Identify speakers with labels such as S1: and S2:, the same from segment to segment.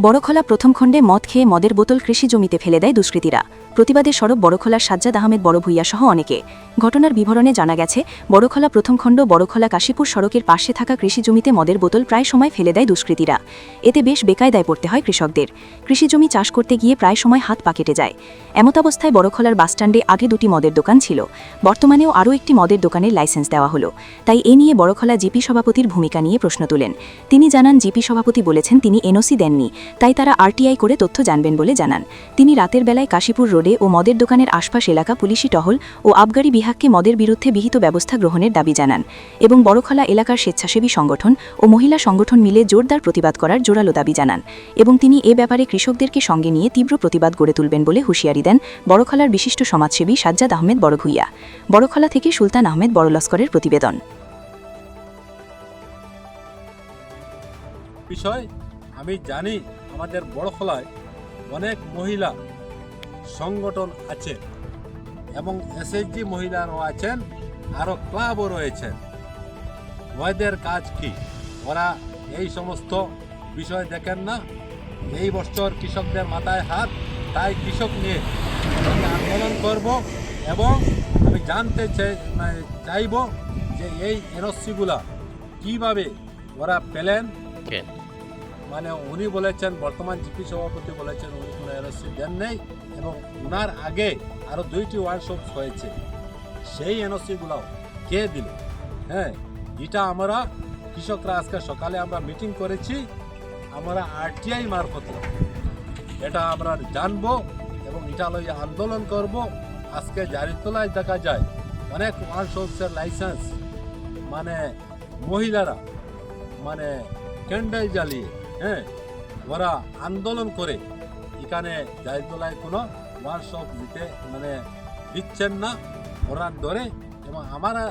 S1: বড়খলা প্রথম খণ্ডে মদ খেয়ে মদের বোতল কৃষি জমিতে ফেলে দেয় দুষ্কৃতীরা। প্রতিবাদে সরব বড়খলার সাজ্জাদ আহমেদ বড়ভূইয়া সহ অনেকে। ঘটনার বিবরণে জানা গেছে, বড়খলা প্রথম খণ্ড বড়খলা কাশীপুর সড়কের পাশে থাকা কৃষি জমিতে মদের বোতল প্রায় সময় ফেলে দেয় দুষ্কৃতীরা। এতে বেশ বেকায়দায় পড়তে হয় কৃষকদের। কৃষি জমি চাষ করতে গিয়ে প্রায় সময় হাত পা কেটে যায়। এমতাবস্থায় বড়খলার বাসস্ট্যান্ডে আগে দুটি মদের দোকান ছিল, বর্তমানেও আরও একটি মদের দোকানের লাইসেন্স দেওয়া হলো। তাই এ নিয়ে বড়খলা জিপি সভাপতির ভূমিকা নিয়ে প্রশ্ন তোলেন। তিনি জানান, জিপি সভাপতি বলেছেন তিনি এনওসি দেননি, তাই তারা আরটিআই করে তথ্য জানবেন বলে জানান। তিনি রাতের বেলায় কাশীপুর রোডে ও মদের দোকানের আশপাশ এলাকা পুলিশি টহল ও আবগারি বিভাগকে মদের বিরুদ্ধে বিহিত ব্যবস্থা গ্রহণের দাবি জানান এবং বড়খলা এলাকার স্বেচ্ছাসেবী সংগঠন ও মহিলা সংগঠন মিলে জোরদার প্রতিবাদ করার জোরালো দাবি জানান এবং তিনি এ ব্যাপারে কৃষকদেরকে সঙ্গে নিয়ে তীব্র প্রতিবাদ গড়ে তুলবেন বলে হুঁশিয়ারি দেন বড়খলার বিশিষ্ট সমাজসেবী সাজ্জাদ আহমেদ বড়ভূইয়া। বড়খলা থেকে সুলতান আহমেদ বড়লস্করের প্রতিবেদন।
S2: বিষয় আমি জানি, আমাদের বড়খলায় অনেক মহিলা সংগঠন আছে এবং এসএইচজি মহিলারাও আছেন, আরও ক্লাবও রয়েছেন। ওদের কাজ কি? ওরা এই সমস্ত বিষয় দেখেন না। এই বছর কৃষকদের মাথায় হাত, তাই কৃষক নিয়ে আমি আন্দোলন করব এবং আমি জানতে চাইব যে এই এনওসিগুলা কীভাবে ওরা পেলেন। মানে উনি বলেছেন, বর্তমান জিপি সভাপতি বলেছেন উনি কোনো এনওসি দেন নেই এবং ওনার আগে আরও 2টি ওয়ার্কশপ হয়েছে, সেই এনওসিগুলাও কে দিল? হ্যাঁ, এটা আমরা কৃষকরা আজকে সকালে আমরা মিটিং করেছি, আমরা আরটিআই মারফত এটা আমরা জানবো এবং এটা লইয়ে আন্দোলন করব। আজকে জারিতলায় দেখা যায় অনেক ওয়ার্কশপসের লাইসেন্স মানে মহিলারা মানে ক্যান্ডেল জ্বালিয়ে ওরা আন্দোলন করে এখানে জারিতলায় কোনো ওয়ার্কশপ দিতে দিচ্ছেন না, ওরা ধরে। এবং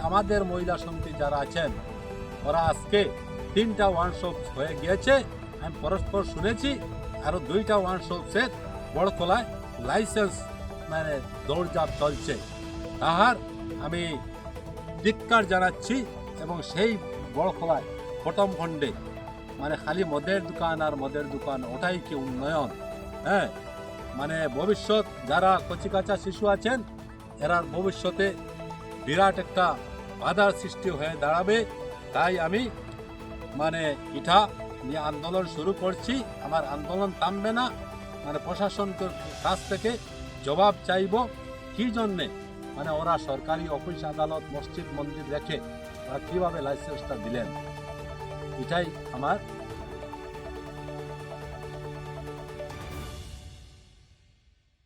S2: আমাদের মহিলা সমিতি যারা আছেন ওরা আজকে 3টা ওয়ার্কশপ হয়ে গিয়েছে, আমি পরস্পর শুনেছি আরও 2টা ওয়ার্কশপসের বড়খলায় লাইসেন্স দৌড়ঝাঁপ চলছে। তাহার আমি ধিক্কার জানাচ্ছি এবং সেই বড়খলায় প্রথম খণ্ডে খালি মদের দোকান আর মদের দোকান, ওটাই কি উন্নয়ন? ভবিষ্যৎ যারা কচিকাঁচা শিশু আছেন এরা ভবিষ্যতে বিরাট একটা বাধার সৃষ্টি হয়ে দাঁড়াবে। তাই আমি এটা নিয়ে আন্দোলন শুরু করছি। আমার আন্দোলন থামবে না, প্রশাসনের কাছ থেকে জবাব চাইব কি জন্যে ওরা সরকারি অফিস আদালত মসজিদ মন্দির রেখে ওরা কীভাবে লাইসেন্সটা দিলেন, এটাই আমার